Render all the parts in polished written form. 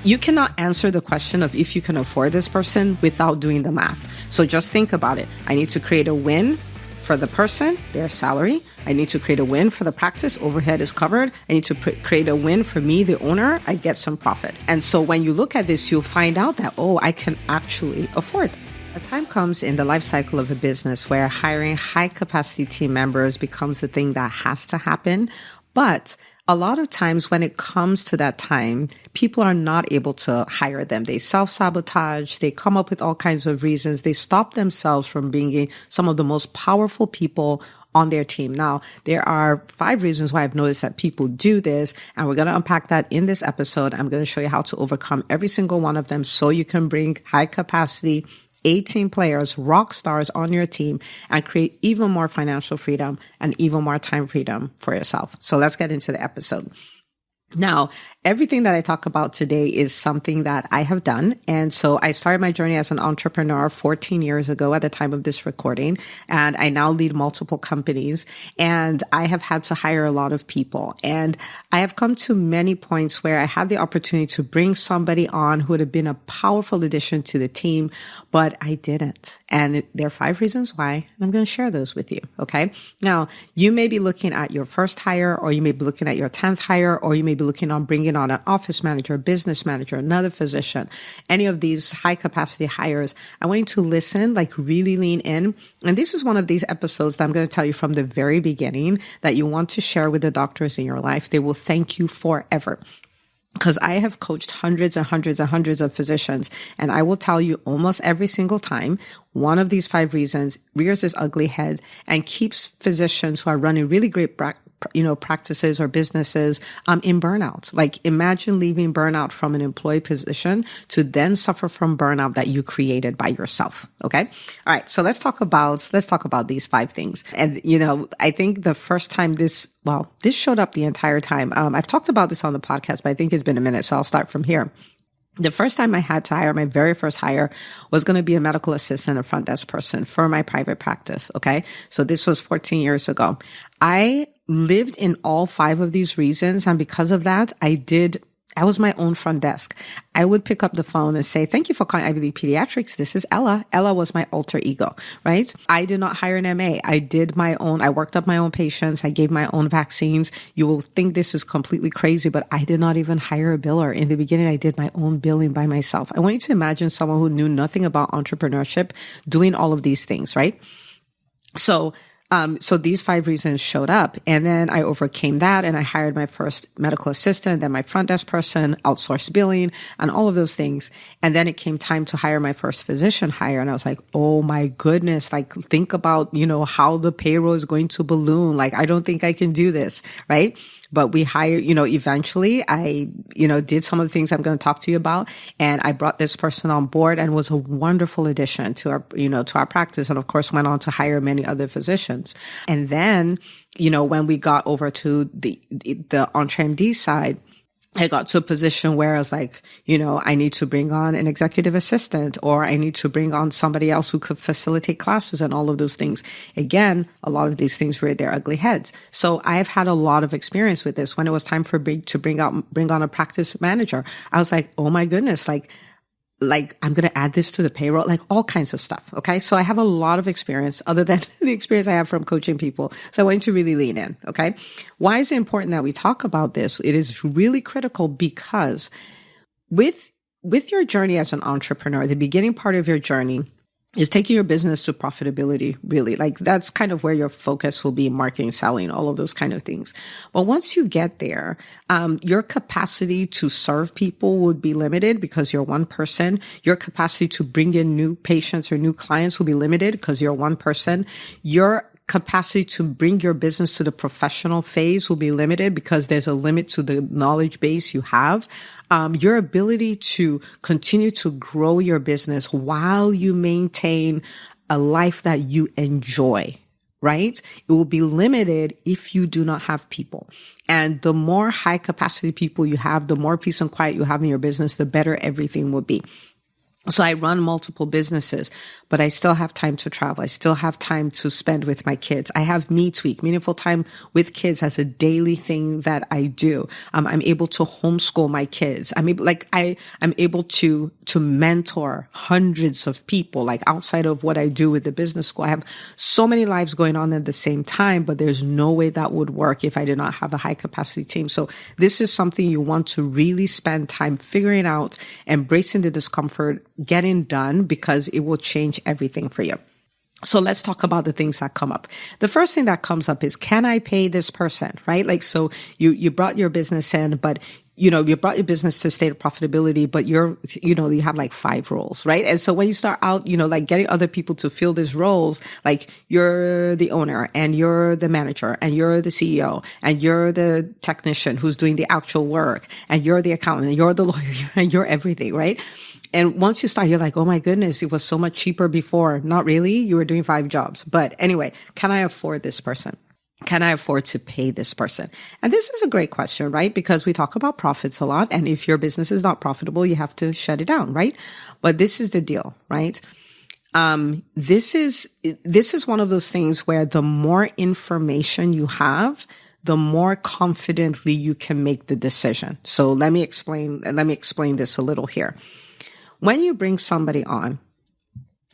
You cannot answer the question of if you can afford this person without doing the math. So just think about it. I need to create a win for the person, their salary. I need to create a win for the practice. Overhead is covered. I need to create a win for me, the owner. I get some profit. And so when you look at this, you'll find out that, oh, I can actually afford. A time comes in the life cycle of a business where hiring high capacity team members becomes the thing that has to happen. But a lot of times when it comes to that time, people are not able to hire them. They self-sabotage. They come up with all kinds of reasons. They stop themselves from being some of the most powerful people on their team. Now, there are 5 reasons why I've noticed that people do this, and we're going to unpack that in this episode. I'm going to show you how to overcome every single one of them so you can bring high capacity 18 players, rock stars on your team, and create even more financial freedom and even more time freedom for yourself. So let's get into the episode. Now, everything that I talk about today is something that I have done. And so I started my journey as an entrepreneur 14 years ago at the time of this recording. And I now lead multiple companies, and I have had to hire a lot of people. And I have come to many points where I had the opportunity to bring somebody on who would have been a powerful addition to the team, but I didn't. And there are 5 reasons why. And I'm going to share those with you. Okay. Now, you may be looking at your first hire, or you may be looking at your 10th hire, or you may be looking on bringing on an office manager, business manager, another physician, any of these high capacity hires. I want you to listen, like really lean in. And this is one of these episodes that I'm going to tell you from the very beginning that you want to share with the doctors in your life. They will thank you forever. Because I have coached hundreds and hundreds and hundreds of physicians, and I will tell you almost every single time, one of these 5 reasons rears its ugly head and keeps physicians who are running really great practices or businesses, in burnout. Like imagine leaving burnout from an employee position to then suffer from burnout that you created by yourself. Okay. All right. So let's talk about these 5 things. And, I think the first time this showed up the entire time. I've talked about this on the podcast, but I think it's been a minute. So I'll start from here. The first time I had to hire, my very first hire was going to be a medical assistant, a front desk person for my private practice. Okay. So this was 14 years ago. I lived in all 5 of these reasons. And because of that, I was my own front desk. I would pick up the phone and say, thank you for calling Ivy League Pediatrics. This is Ella. Ella was my alter ego, right? I did not hire an MA. I worked up my own patients. I gave my own vaccines. You will think this is completely crazy, but I did not even hire a biller. In the beginning, I did my own billing by myself. I want you to imagine someone who knew nothing about entrepreneurship doing all of these things, right? So these 5 reasons showed up, and then I overcame that, and I hired my first medical assistant, then my front desk person, outsourced billing, and all of those things. And then it came time to hire my first physician hire, and I was like, oh my goodness, like think about, how the payroll is going to balloon. Like, I don't think I can do this, right? But we hired, eventually I, did some of the things I'm going to talk to you about. And I brought this person on board and was a wonderful addition to our, to our practice. And of course went on to hire many other physicians. And then, when we got over to the EntreMD side, I got to a position where I was like, I need to bring on an executive assistant, or I need to bring on somebody else who could facilitate classes and all of those things. Again, a lot of these things reared their ugly heads. So I've had a lot of experience with this. When it was time to bring on a practice manager, I was like, oh my goodness, like I'm going to add this to the payroll, like all kinds of stuff. Okay. So I have a lot of experience other than the experience I have from coaching people. So I want you to really lean in. Okay. Why is it important that we talk about this? It is really critical because with your journey as an entrepreneur, the beginning part of your journey is taking your business to profitability, really. Like that's kind of where your focus will be: marketing, selling, all of those kind of things. But once you get there, your capacity to serve people would be limited because you're one person. Your capacity to bring in new patients or new clients will be limited because you're one person. Your capacity to bring your business to the professional phase will be limited because there's a limit to the knowledge base you have. Your ability to continue to grow your business while you maintain a life that you enjoy, right? It will be limited if you do not have people. And the more high capacity people you have, the more peace and quiet you have in your business, the better everything will be. So I run multiple businesses, but I still have time to travel. I still have time to spend with my kids. I have meaningful time with kids as a daily thing that I do. I'm able to homeschool my kids. I'm able to mentor hundreds of people, like outside of what I do with the business school. I have so many lives going on at the same time, but there's no way that would work if I did not have a high capacity team. So this is something you want to really spend time figuring out, embracing the discomfort, getting done, because it will change everything for you. So let's talk about the things that come up. The first thing that comes up is, can I pay this person, right? Like, so you brought your business in, but you brought your business to a state of profitability, but you have like 5 roles, right? And so when you start out, like getting other people to fill these roles, like you're the owner and you're the manager and you're the CEO and you're the technician who's doing the actual work and you're the accountant and you're the lawyer and you're everything, right? And once you start, you're like, oh my goodness, it was so much cheaper before. Not really. You were doing 5 jobs. But anyway, can I afford this person? Can I afford to pay this person? And this is a great question, right? Because we talk about profits a lot. And if your business is not profitable, you have to shut it down, right? But this is the deal, right? This is one of those things where the more information you have, the more confidently you can make the decision. So let me explain this a little here. When you bring somebody on,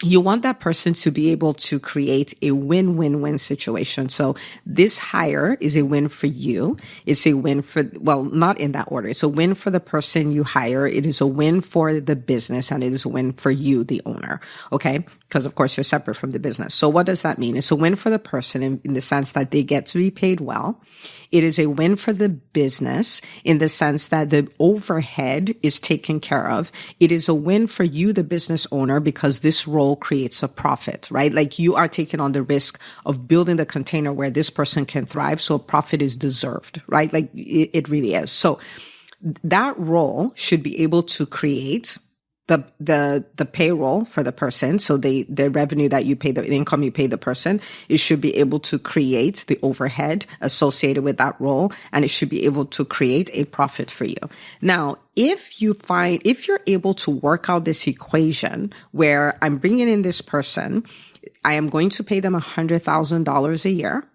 you want that person to be able to create a win-win-win situation. So this hire is a win for you. It's a win not in that order. It's a win for the person you hire. It is a win for the business, and it is a win for you, the owner. Okay. Because of course you're separate from the business. So what does that mean? It's a win for the person in the sense that they get to be paid well. It is a win for the business in the sense that the overhead is taken care of. It is a win for you, the business owner, because this role creates a profit, right? Like you are taking on the risk of building the container where this person can thrive. So a profit is deserved, right? Like it really is. So that role should be able to create the payroll for the person. So the revenue that you pay, the income you pay the person, it should be able to create the overhead associated with that role. And it should be able to create a profit for you. Now, if you're able to work out this equation where I'm bringing in this person, I am going to pay them $100,000 a year.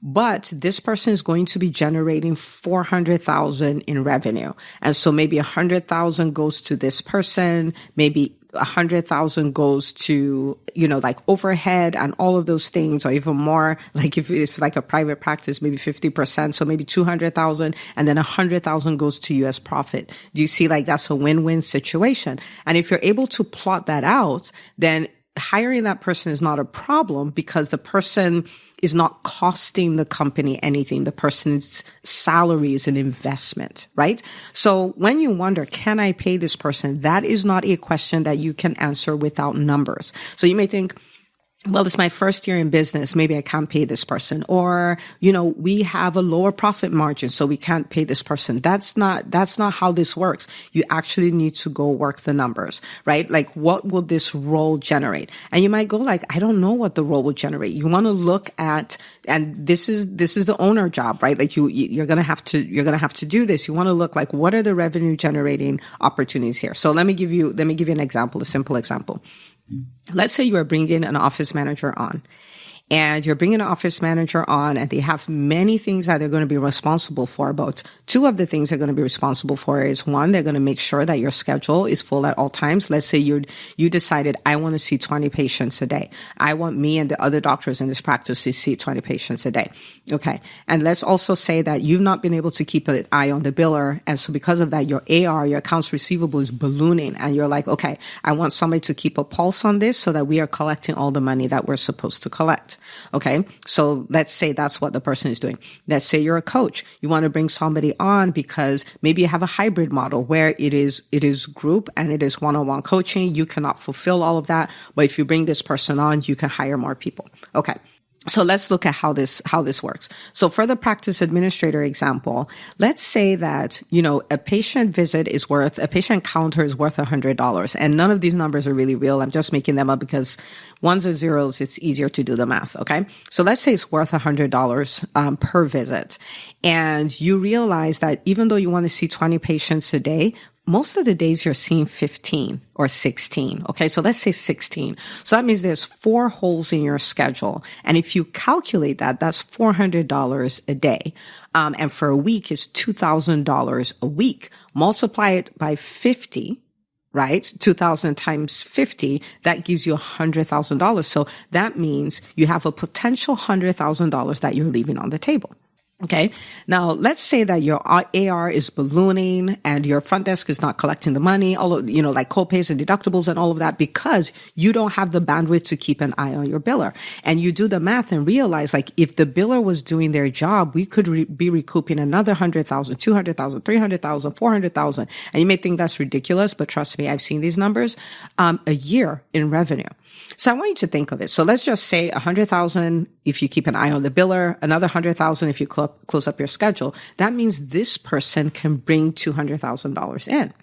But this person is going to be generating 400,000 in revenue. And so maybe 100,000 goes to this person, maybe 100,000 goes to, like overhead and all of those things, or even more. Like if it's like a private practice, maybe 50%. So maybe 200,000, and then 100,000 goes to you as profit. Do you see, like that's a win-win situation? And if you're able to plot that out, then hiring that person is not a problem, because the person is not costing the company anything. The person's salary is an investment, right? So when you wonder, can I pay this person? That is not a question that you can answer without numbers. So you may think, well, it's my first year in business. Maybe I can't pay this person. Or, we have a lower profit margin, so we can't pay this person. That's not how this works. You actually need to go work the numbers, right? Like, what will this role generate? And you might go like, I don't know what the role will generate. You want to look at, and this is the owner job, right? Like you're going to have to do this. You want to look like, what are the revenue generating opportunities here? So let me give you an example, a simple example. Let's say you are bringing an office manager on, and you're bringing an office manager on, and they have many things that they're going to be responsible for. But 2 of the things they're going to be responsible for is, 1, they're going to make sure that your schedule is full at all times. Let's say you decided, I want to see 20 patients a day. I want me and the other doctors in this practice to see 20 patients a day. Okay. And let's also say that you've not been able to keep an eye on the biller. And so because of that, your AR, your accounts receivable, is ballooning. And you're like, okay, I want somebody to keep a pulse on this so that we are collecting all the money that we're supposed to collect. Okay. So let's say that's what the person is doing. Let's say you're a coach. You want to bring somebody on because maybe you have a hybrid model where it is group and it is one-on-one coaching. You cannot fulfill all of that. But if you bring this person on, you can hire more people. Okay. So let's look at how this works. So for the practice administrator example, let's say that, a patient counter is worth $100, and none of these numbers are really real. I'm just making them up because ones and zeros, it's easier to do the math. Okay. So let's say it's worth $100 per visit. And you realize that even though you want to see 20 patients a day, most of the days you're seeing 15 or 16. Okay. So let's say 16. So that means there's 4 holes in your schedule. And if you calculate that, that's $400 a day. And for a week is $2,000 a week. Multiply it by 50. Right? 2,000 times 50, that gives you $100,000. So that means you have a potential $100,000 that you're leaving on the table. Okay. Now let's say that your AR is ballooning and your front desk is not collecting the money, all of, like co-pays and deductibles and all of that because you don't have the bandwidth to keep an eye on your biller. And you do the math and realize like if the biller was doing their job, we could be recouping another 100,000, 200,000, 300,000, 400,000. And you may think that's ridiculous, but trust me, I've seen these numbers, a year in revenue. So I want you to think of it. So let's just say 100,000 if you keep an eye on the biller, another 100,000 if you close up your schedule. That means this person can bring $200,000 in.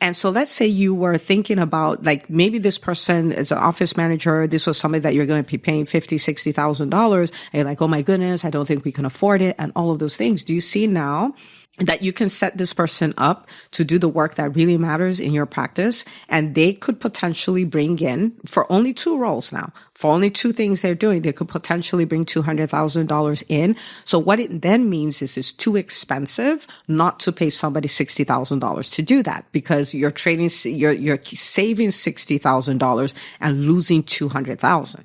And so let's say you were thinking about like maybe this person is an office manager. This was somebody that you're going to be paying $50,000, $60,000. And you're like, oh my goodness, I don't think we can afford it. And all of those things. Do you see now that you can set this person up to do the work that really matters in your practice, and they could potentially bring in, for only 2 roles now, for only 2 things they're doing, they could potentially bring $200,000 in. So what it then means is it's too expensive not to pay somebody $60,000 to do that because you're saving $60,000 and losing $200,000.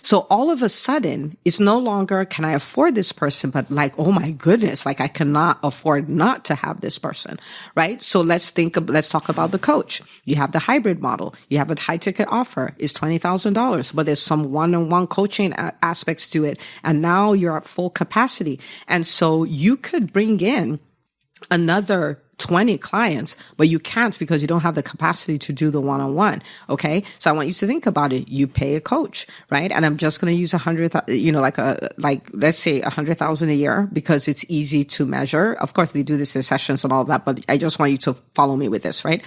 So all of a sudden, it's no longer, can I afford this person? But like, oh my goodness, like I cannot afford not to have this person, right? So let's talk about the coach. You have the hybrid model. You have a high ticket offer is $20,000, but there's some one-on-one coaching aspects to it. And now you're at full capacity. And so you could bring in another 20 clients, but you can't because you don't have the capacity to do the one-on-one. Okay. So I want you to think about it. You pay a coach, right? And I'm just going to use 100, let's say 100,000 a year because it's easy to measure. Of course, they do this in sessions and all that, but I just want you to follow me with this, right?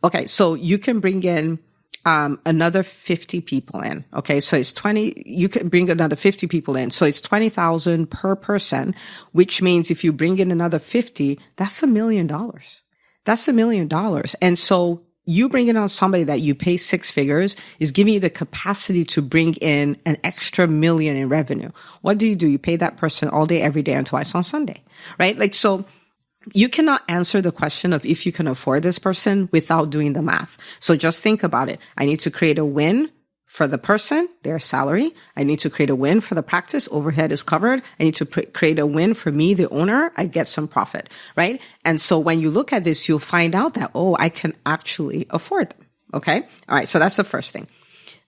Okay. So you can bring in another 50 people in. Okay. So it's 20, you can bring another 50 people in. So it's 20,000 per person, which means if you bring in another 50, that's $1 million. That's $1 million. And so you bringing on somebody that you pay 6 figures is giving you the capacity to bring in an extra $1 million in revenue. What do? You pay that person all day, every day and twice on Sunday, right? Like, so you cannot answer the question of if you can afford this person without doing the math. So just think about it. I need to create a win for the person, their salary. I need to create a win for the practice. Overhead is covered. I need to create a win for me, the owner. I get some profit, right? And so when you look at this, you'll find out that, oh, I can actually afford them. Okay. All right. So that's the first thing.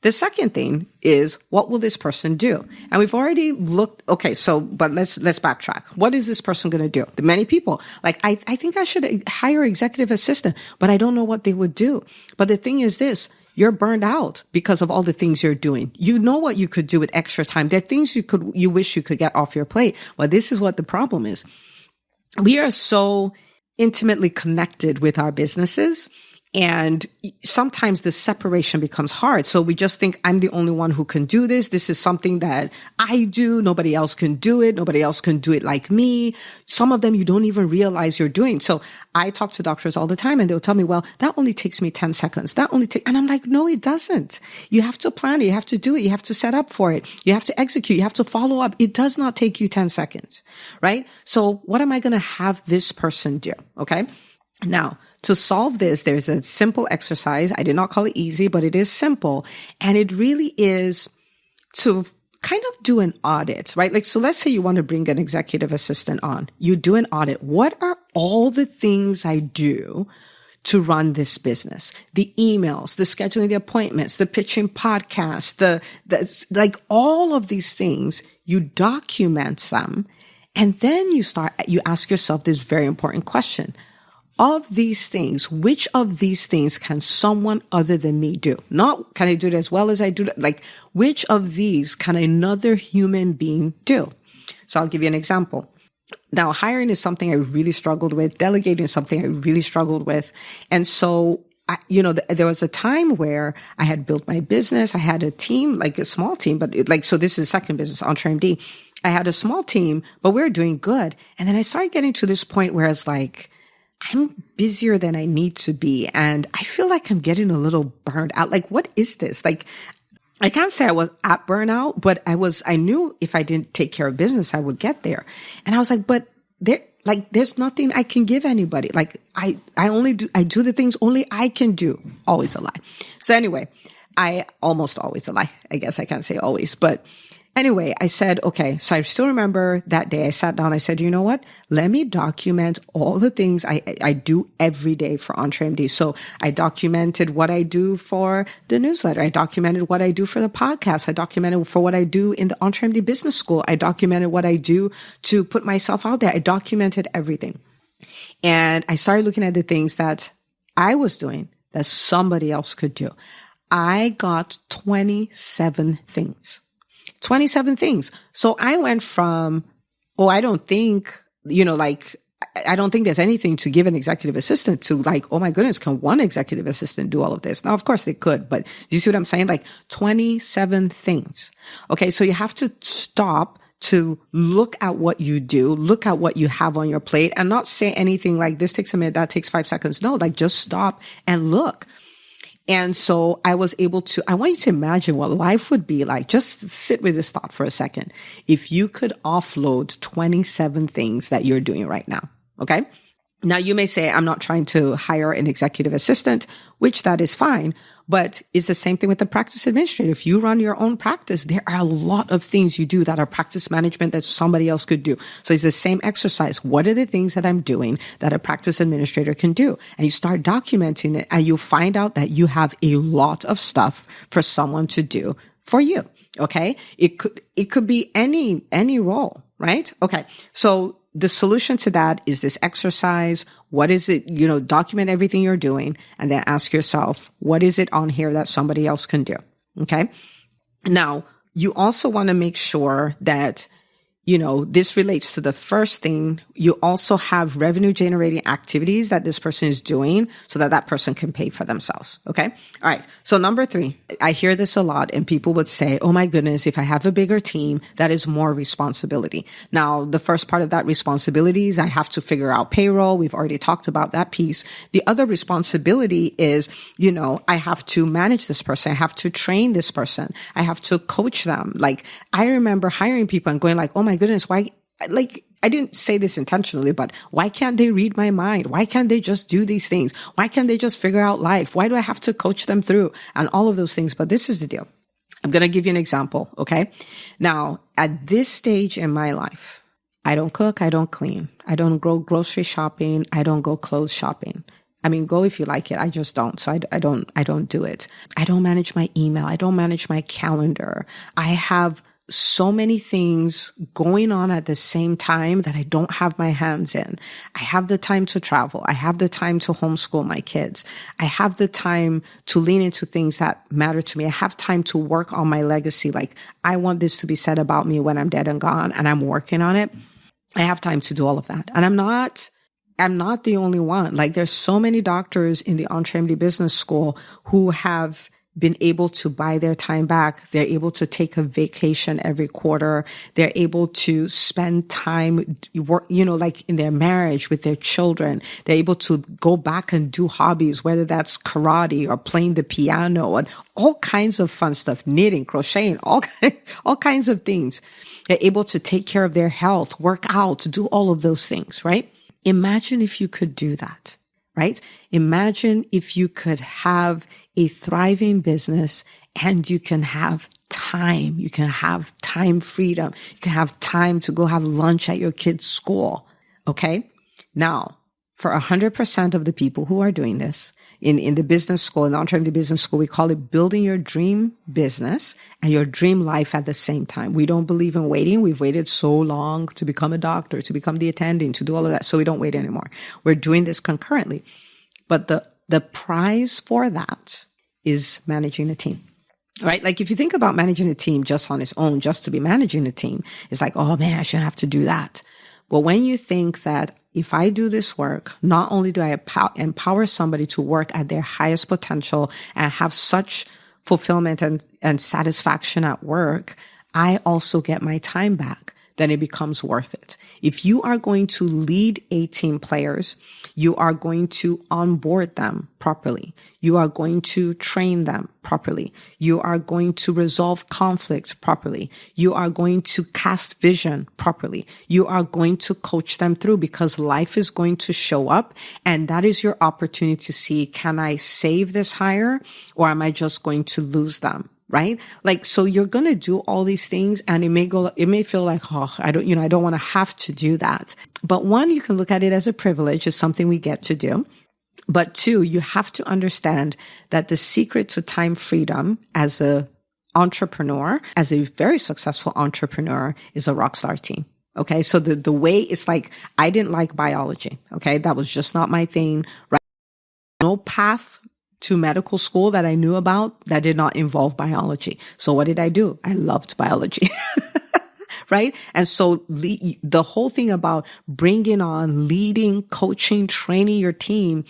The second thing is, what will this person do? And we've already looked, okay, so, but let's backtrack. What is this person going to do? The many people, like, I think I should hire an executive assistant, but I don't know what they would do. But the thing is this, you're burned out because of all the things you're doing. You know what you could do with extra time. There are things you wish you could get off your plate. But this is what the problem is. We are so intimately connected with our businesses. And sometimes the separation becomes hard. So we just think I'm the only one who can do this. This is something that I do. Nobody else can do it. Nobody else can do it like me. Some of them you don't even realize you're doing. So I talk to doctors all the time and they'll tell me, well, that only takes me 10 seconds. And I'm like, no, it doesn't. You have to plan it. You have to do it. You have to set up for it. You have to execute. You have to follow up. It does not take you 10 seconds, right? So what am I going to have this person do? Okay. Now, to solve this, there's a simple exercise. I did not call it easy, but it is simple. And it really is to kind of do an audit, right? Like, so let's say you want to bring an executive assistant on. You do an audit. What are all the things I do to run this business? The emails, the scheduling the appointments, the pitching podcast, like all of these things, you document them. And then you ask yourself this very important question. Of these things, which of these things can someone other than me do? Not can I do it as well as I do it? Like, which of these can another human being do? So I'll give you an example. Now, hiring is something I really struggled with. Delegating is something I really struggled with. And so, there was a time where I had built my business. I had a team, like a small team, but so this is the second business, EntreMD. I had a small team, but we were doing good. And then I started getting to this point where it's like, I'm busier than I need to be. And I feel like I'm getting a little burned out. Like, what is this? Like, I can't say I was at burnout, but I knew if I didn't take care of business, I would get there. And I was like, but there's nothing I can give anybody. Like, I do the things only I can do. Always a lie. So anyway, almost always a lie. I guess I can't say always, but anyway, I said, okay, so I still remember that day I sat down, I said, you know what? Let me document all the things I do every day for EntreMD. So I documented what I do for the newsletter. I documented what I do for the podcast. I documented for what I do in the EntreMD business school. I documented what I do to put myself out there. I documented everything. And I started looking at the things that I was doing that somebody else could do. I got 27 things. 27 things. So I went from, I don't think there's anything to give an executive assistant to like, oh my goodness, can one executive assistant do all of this? Now, of course they could, but do you see what I'm saying? Like 27 things. Okay. So you have to stop to look at what you do, look at what you have on your plate and not say anything like this takes a minute, that takes 5 seconds. No, like just stop and look. And so I want you to imagine what life would be like. Just sit with this thought for a second. If you could offload 27 things that you're doing right now. Okay. Now you may say, I'm not trying to hire an executive assistant, which that is fine, but it's the same thing with the practice administrator. If you run your own practice, there are a lot of things you do that are practice management that somebody else could do. So it's the same exercise. What are the things that I'm doing that a practice administrator can do? And you start documenting it and you'll find out that you have a lot of stuff for someone to do for you. Okay. It could be any role, right? Okay. So the solution to that is this exercise. What is it? Document everything you're doing and then ask yourself, what is it on here that somebody else can do? Okay. Now, you also want to make sure that, this relates to the first thing. You also have revenue generating activities that this person is doing so that person can pay for themselves. Okay. All right. So number 3, I hear this a lot and people would say, oh my goodness, if I have a bigger team, that is more responsibility. Now, the first part of that responsibility is I have to figure out payroll. We've already talked about that piece. The other responsibility is, I have to manage this person. I have to train this person. I have to coach them. Like I remember hiring people and going like, oh my goodness, why, like, I didn't say this intentionally, but why can't they read my mind? Why can't they just do these things? Why can't they just figure out life? Why do I have to coach them through and all of those things? But this is the deal. I'm going to give you an example. Okay. Now at this stage in my life, I don't cook. I don't clean. I don't go grocery shopping. I don't go clothes shopping. I mean, go if you like it. I just don't. So I don't do it. I don't manage my email. I don't manage my calendar. I have so many things going on at the same time that I don't have my hands in. I have the time to travel. I have the time to homeschool my kids. I have the time to lean into things that matter to me. I have time to work on my legacy. Like I want this to be said about me when I'm dead and gone and I'm working on it. I have time to do all of that. And I'm not the only one. Like there's so many doctors in the EntreMD business school who have been able to buy their time back. They're able to take a vacation every quarter. They're able to spend time work, like in their marriage with their children. They're able to go back and do hobbies, whether that's karate or playing the piano and all kinds of fun stuff, knitting, crocheting, all kinds of things. They're able to take care of their health, work out, do all of those things, right? Imagine if you could do that, right? Imagine if you could have a thriving business and you can have time. You can have time freedom. You can have time to go have lunch at your kid's school. Okay. Now, for 100% of the people who are doing this in the business school, in the EntreMD business school, we call it building your dream business and your dream life at the same time. We don't believe in waiting. We've waited so long to become a doctor, to become the attending, to do all of that. So we don't wait anymore. We're doing this concurrently. But the prize for that is managing a team, right? Like if you think about managing a team just on its own, just to be managing a team, it's like, oh man, I shouldn't have to do that. But when you think that if I do this work, not only do I empower somebody to work at their highest potential and have such fulfillment and satisfaction at work, I also get my time back. then it becomes worth it. If you are going to lead 18 players, you are going to onboard them properly. You are going to train them properly. You are going to resolve conflict properly. You are going to cast vision properly. You are going to coach them through, because life is going to show up, and that is your opportunity to see, can I save this hire, or am I just going to lose them? Right? Like, so you're going to do all these things, and it may feel like, oh, I don't want to have to do that. But one, you can look at it as a privilege. It's something we get to do. But two, you have to understand that the secret to time freedom as a entrepreneur, as a very successful entrepreneur, is a rockstar team. Okay. So the way it's like, I didn't like biology. Okay. That was just not my thing. Right? No path to medical school that I knew about that did not involve biology. So what did I do? I loved biology. Right? And so the whole thing about bringing on, leading, coaching, training your team,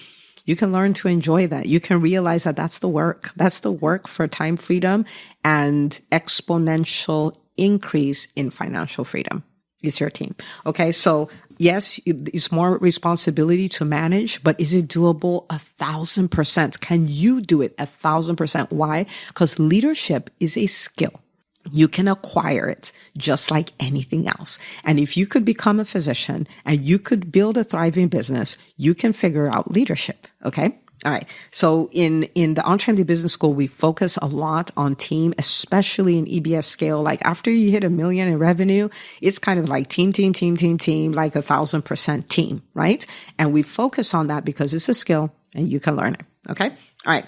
you can learn to enjoy that. You can realize that that's the work. That's the work for time freedom and exponential increase in financial freedom. Is your team. Okay. So yes, it's more responsibility to manage, but is it doable 1,000%? Can you do it 1,000%? Why? Because leadership is a skill. You can acquire it just like anything else. And if you could become a physician and you could build a thriving business, you can figure out leadership. Okay. All right. So in the EntreMD Business School, we focus a lot on team, especially in EBS scale. Like after you hit $1 million in revenue, it's kind of like team, like 1,000% team, right? And we focus on that because it's a skill and you can learn it. Okay. All right.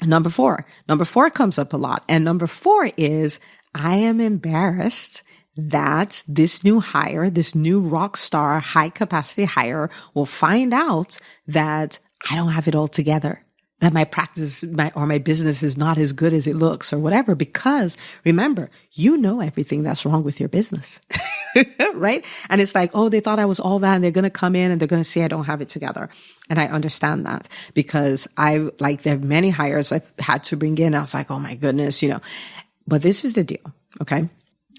Number four comes up a lot. And number 4 is, I am embarrassed that this new hire, this new rock star, high capacity hire will find out that I don't have it all together, that my practice, my business is not as good as it looks or whatever. Because remember, you know everything that's wrong with your business, right? And it's like, oh, they thought I was all that, and they're going to come in and they're going to say I don't have it together. And I understand that, because there are many hires I've had to bring in. I was like, oh my goodness, but this is the deal. Okay.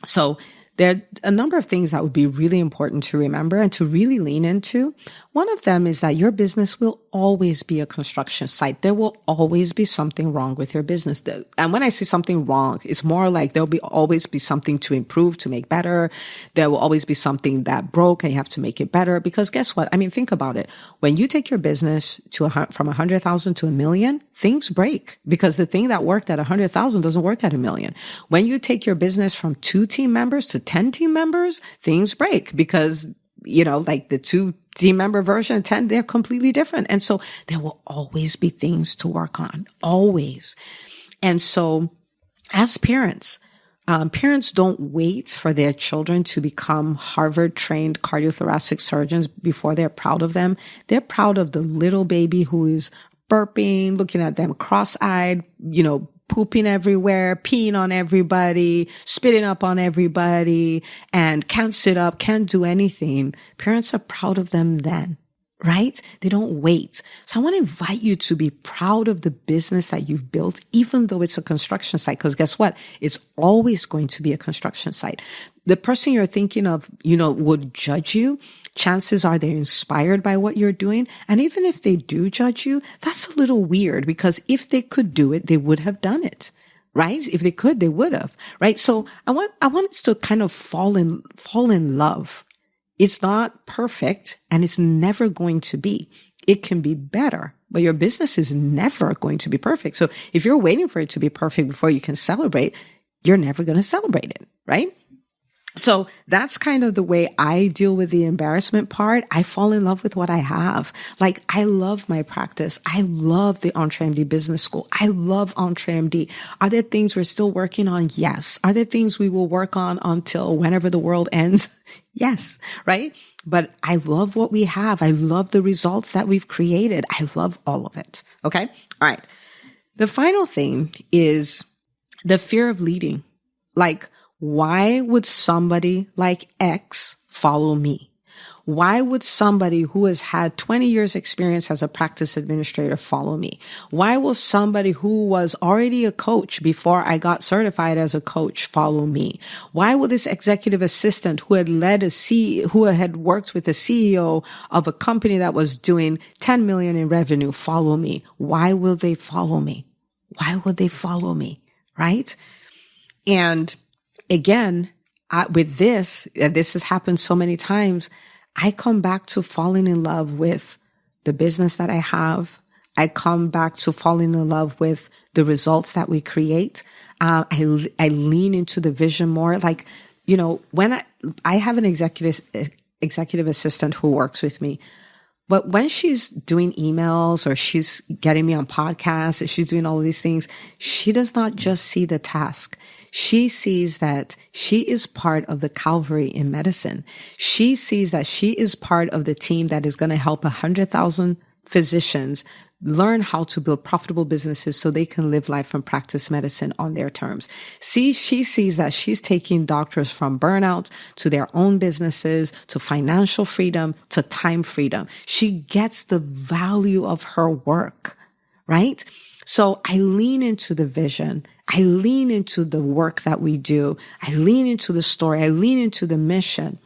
So there are a number of things that would be really important to remember and to really lean into. One of them is that your business will always be a construction site. There will always be something wrong with your business. And when I say something wrong, it's more like there'll always be something to improve, to make better. There will always be something that broke and you have to make it better. Because guess what? I mean, think about it. When you take your business from 100,000 to 1 million, things break, because the thing that worked at 100,000 doesn't work at 1 million. When you take your business from 2 team members to 10 team members, things break, because like the 2 team member version, 10, they're completely different. And so there will always be things to work on, always. And so as parents, parents don't wait for their children to become Harvard trained cardiothoracic surgeons before they're proud of them. They're proud of the little baby who is burping, looking at them cross-eyed, pooping everywhere, peeing on everybody, spitting up on everybody, and can't sit up, can't do anything. Parents are proud of them then, right? They don't wait. So I want to invite you to be proud of the business that you've built, even though it's a construction site, because guess what? It's always going to be a construction site. The person you're thinking of, would judge you. Chances are they're inspired by what you're doing. And even if they do judge you, that's a little weird, because if they could do it, they would have done it, right? If they could, they would have, right? So I want us to kind of fall in love. It's not perfect, and it's never going to be. It can be better, but your business is never going to be perfect. So if you're waiting for it to be perfect before you can celebrate, you're never going to celebrate it, right? So that's kind of the way I deal with the embarrassment part. I fall in love with what I have. Like, I love my practice. I love the EntreMD Business School. I love EntreMD. Are there things we're still working on? Yes. Are there things we will work on until whenever the world ends? Yes. Right? But I love what we have. I love the results that we've created. I love all of it. Okay. All right. The final thing is the fear of leading. Like, why would somebody like X follow me? Why would somebody who has had 20 years experience as a practice administrator follow me? Why will somebody who was already a coach before I got certified as a coach follow me? Why will this executive assistant who had who had worked with the CEO of a company that was doing 10 million in revenue follow me? Why will they follow me? Why would they follow me? Right? And again, with this has happened so many times, I come back to falling in love with the business that I have. I come back to falling in love with the results that we create. I lean into the vision more. Like, when I have an executive assistant who works with me, but when she's doing emails or she's getting me on podcasts and she's doing all of these things, she does not just see the task. She sees that she is part of the Calvary in medicine. She sees that she is part of the team that is going to help 100,000 physicians learn how to build profitable businesses so they can live life and practice medicine on their terms. She sees that she's taking doctors from burnout to their own businesses, to financial freedom, to time freedom. She gets the value of her work, right? So I lean into the vision. I lean into the work that we do. I lean into the story. I lean into the mission.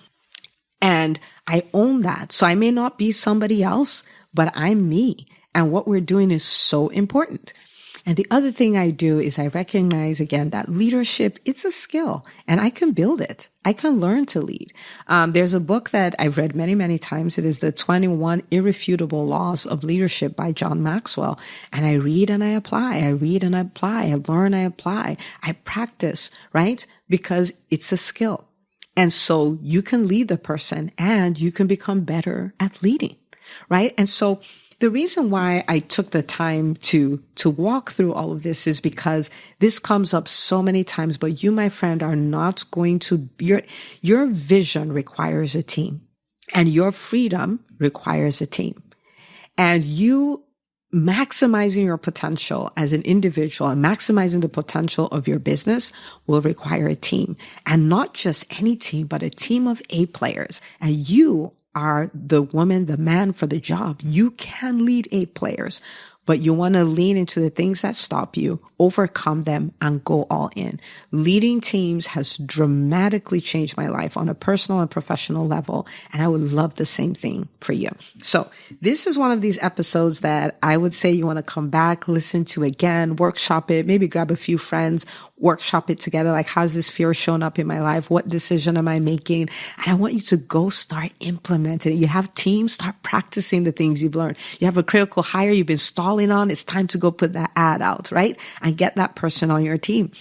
And I own that. So I may not be somebody else, but I'm me. And what we're doing is so important. And the other thing I do is I recognize again that leadership, it's a skill and I can build it. I can learn to lead. There's a book that I've read many, many times. It is the 21 Irrefutable Laws of Leadership by John Maxwell. And I read and I apply. I read and I apply. I learn, I apply. I practice, right? Because it's a skill. And so you can lead the person and you can become better at leading, right? And so the reason why I took the time to walk through all of this is because this comes up so many times, but you, my friend, are not going to, your vision requires a team and your freedom requires a team. And you maximizing your potential as an individual and maximizing the potential of your business will require a team, and not just any team, but a team of A players. And you are the woman, the man for the job. You can lead A players, but you want to lean into the things that stop you, overcome them, and go all in. Leading teams has dramatically changed my life on a personal and professional level, and I would love the same thing for you. So this is one of these episodes that I would say you want to come back, listen to again, workshop it, maybe grab a few friends, workshop it together. Like, how's this fear showing up in my life? What decision am I making? And I want you to go start implementing it. You have teams, start practicing the things you've learned. You have a critical hire you've been stalling on. It's time to go put that ad out, right? And get that person on your team.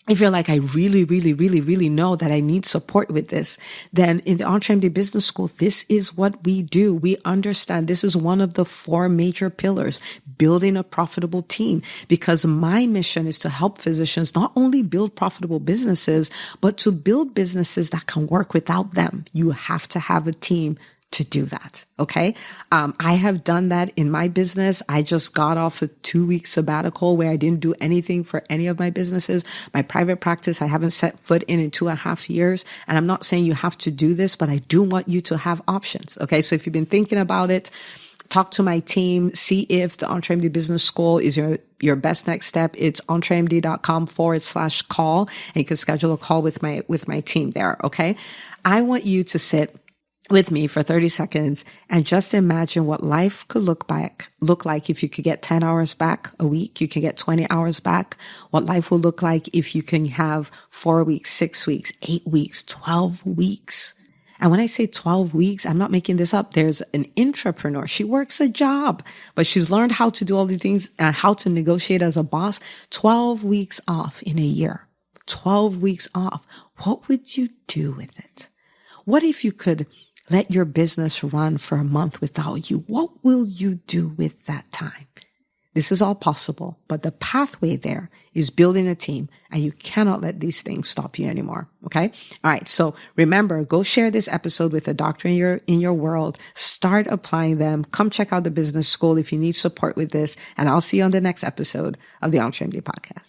If you're like, I really, really, really, really know that I need support with this, then in the EntreMD Business School, this is what we do. We understand this is one of the 4 major pillars, building a profitable team, because my mission is to help physicians not only build profitable businesses, but to build businesses that can work without them. You have to have a team to do that. Okay. I have done that in my business. I just got off a 2-week sabbatical where I didn't do anything for any of my businesses. My private practice, I haven't set foot in 2.5 years. And I'm not saying you have to do this, but I do want you to have options. Okay. So if you've been thinking about it, talk to my team, see if the EntreMD Business School is your best next step. It's entremd.com/call, and you can schedule a call with my team there. Okay. I want you to sit with me for 30 seconds and just imagine what life could look like if you could get 10 hours back a week. You can get 20 hours back. What life will look like if you can have 4 weeks, 6 weeks, 8 weeks, 12 weeks. And when I say 12 weeks, I'm not making this up. There's an entrepreneur. She works a job, but she's learned how to do all the things, how to negotiate as a boss. 12 weeks off in a year. 12 weeks off. What would you do with it? What if you could let your business run for a month without you? What will you do with that time? This is all possible, but the pathway there is building a team, and you cannot let these things stop you anymore. Okay. All right. So remember, go share this episode with a doctor in your world. Start applying them. Come check out the business school if you need support with this. And I'll see you on the next episode of the EntreMD podcast.